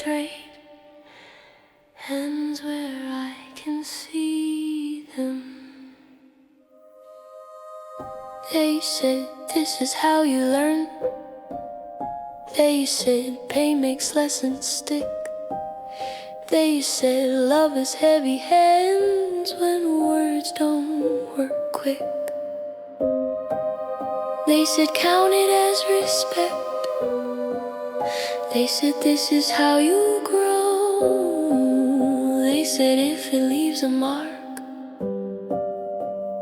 straight, hands where I can see them. They said this is how you learn. They said pain makes lessons stick. They said love is heavy hands when words don't work quick. They said count it as respect. They said this is how you grow. They said if it leaves a mark,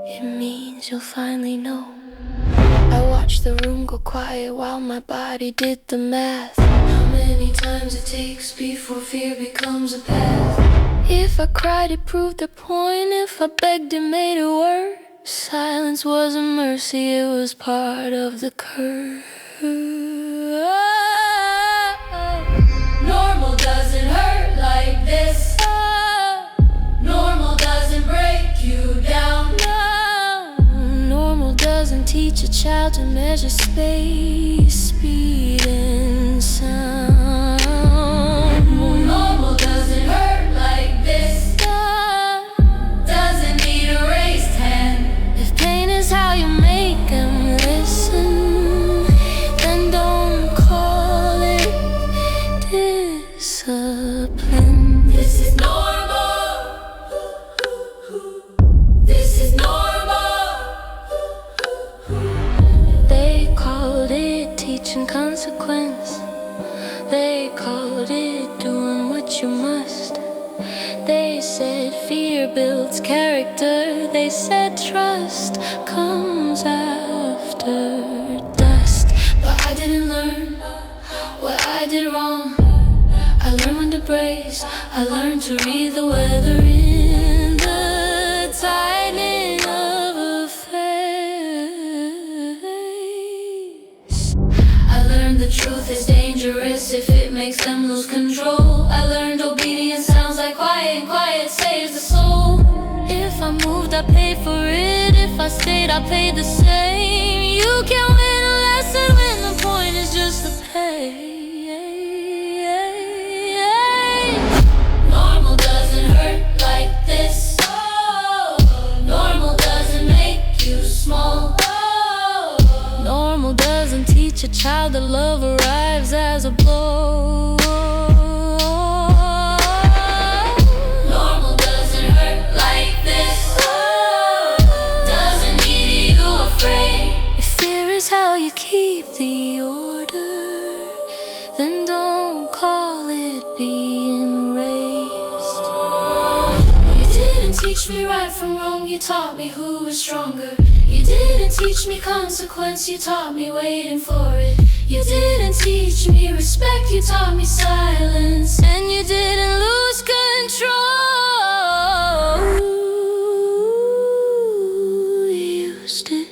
it means you'll finally know. I watched the room go quiet while my body did the math. How many times it takes before fear becomes a path. If I cried, it proved the point. If I begged, it made it worse. Silence wasn't mercy, it was part of the curse. Normal doesn't hurt like this. Normal doesn't break you down. Normal doesn't teach a child to measure space, speed, and sound. Normal doesn't hurt like this. Doesn't need a raised hand. If pain is how you make them listen, then don't call it discipline. This is normal. This is normal. They called it teaching consequence. They called it doing what you must. They said fear builds character. They said trust comes after dust. But I didn't learn what I did wrong. I learned when to brace. I learned to read the weather in the tightening of a face. I learned the truth is dangerous if it makes them lose control. I learned obedience sounds like quiet, and quiet saves the soul. If I moved, I paid for it. If I stayed, I paid the same. You can't win a lesson when the point is just the pay. Normal doesn't hurt like this. Normal doesn't make you small. Normal doesn't teach a child that love arrives as a blow. Normal doesn't hurt like this. Doesn't need you afraid. If fear is how you keep the order, then don't call it being raised. You didn't teach me right from wrong, you taught me who was stronger. You didn't teach me consequence, you taught me waiting for it. You didn't teach me respect, you taught me silence. And you didn't lose control. You used it.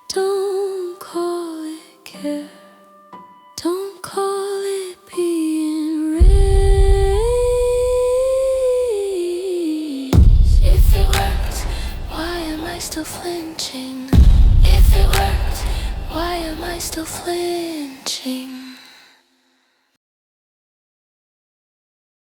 Don't call it care. Don't call it being raised. If it worked, why am I still flinching? If it worked, why am I still flinching?